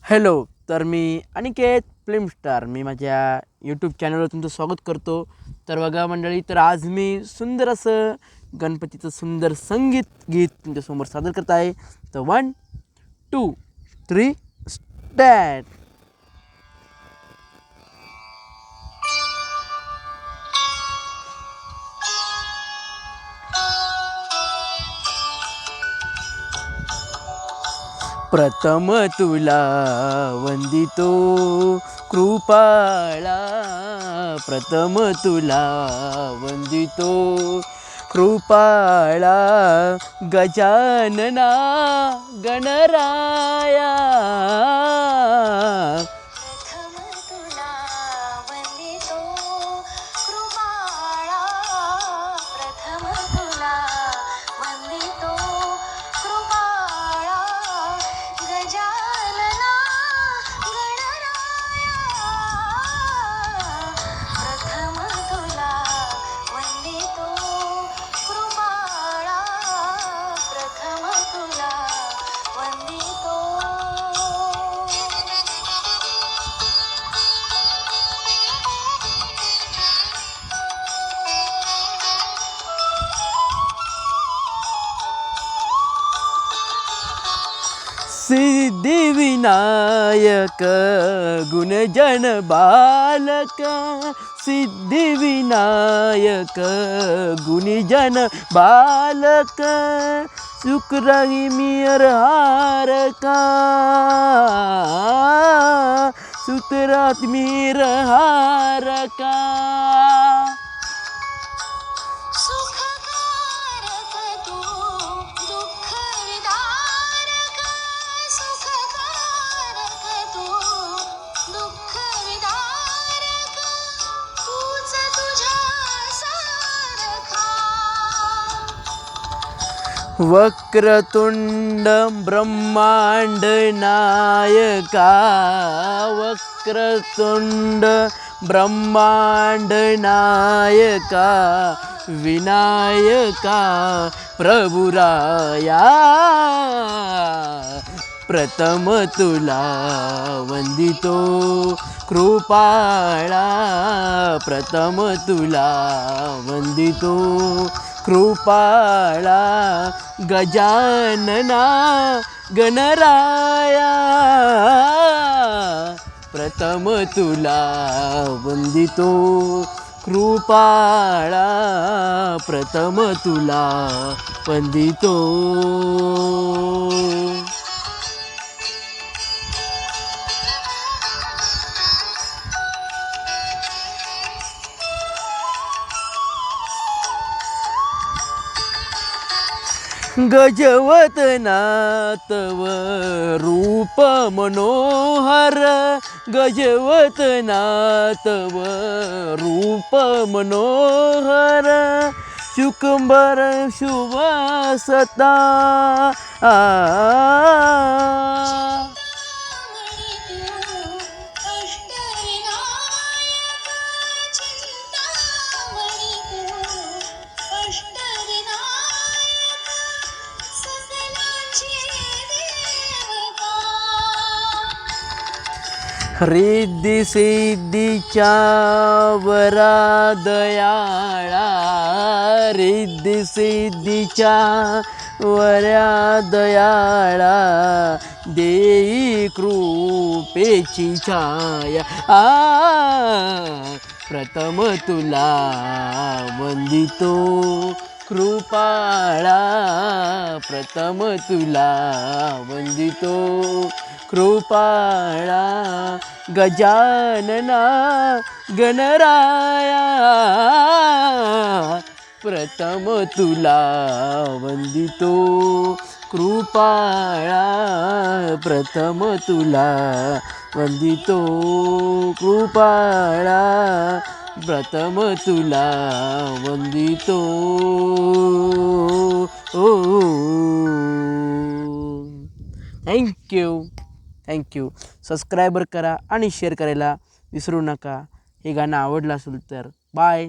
Hello, तर मी Aniket film star मी माझ्या YouTube चॅनलवर तुमचं स्वागत करतो. तर बघा मंडळी, तर आज मी सुंदर असं गणपतीचं सुंदर संगीत गीत तुमच्यासमोर सादर करत आहे. तर 1 2 3 स्टार्ट. प्रथम तुला वंदितो कृपाळा, प्रथम तुला वंदितो कृपाळा, गजानना गणराया. प्रथम तुला वंदितो कृपाळा, प्रथम तुला वंदितो कृपाळा, गजानना गणराया. प्रथम तुला वंदितो कृपाळा, प्रथम तुला वंदितो. सिद्धिविनायक गुणजन बालक, सिद्धिविनायक गुणजन बालक, शुक्रही मिर हारका, शुक्रात मिर हारका. सुखकारक तू दुःख विदारक, सुखकारक तू दुःख विदारक, तूच तुझ्या सारखा. वक्रतुंड ब्रह्मांड नायका, वक्रतुंड ब्रह्मांड नायका, विनायका प्रभुराया. प्रथम तुला वंदितो कृपाळा, प्रथम तुला वंदितो कृपाळा, गजानना गणराया. प्रथम तुला वंदितो कृपाळा, प्रथम तुला वंदितो. गजवदनातव रूप मनोहर, गजवदनातव रूप मनोहर, शुकंबर शुभसता. चिंतामणी तू अष्टविनायक, सकलांची देवता. रिद्धी सिद्धीच्या वरा दयाळा, रिद्धी सिद्धीच्या वऱ्या दयाळा, देई कृपेची छाया. प्रथम तुला वंदितो कृपाळा, प्रथम तुला वंदितो कृपाळा, गजानना गणराया. प्रथम तुला वंदितो कृपाळा, प्रथम तुला वंदितो कृपाळा, प्रथम तुला वंदितो. थँक्यू. सबस्क्रायबर करा आणि शेअर करायला विसरू नका. हे गाणं आवडलं असेल तर बाय.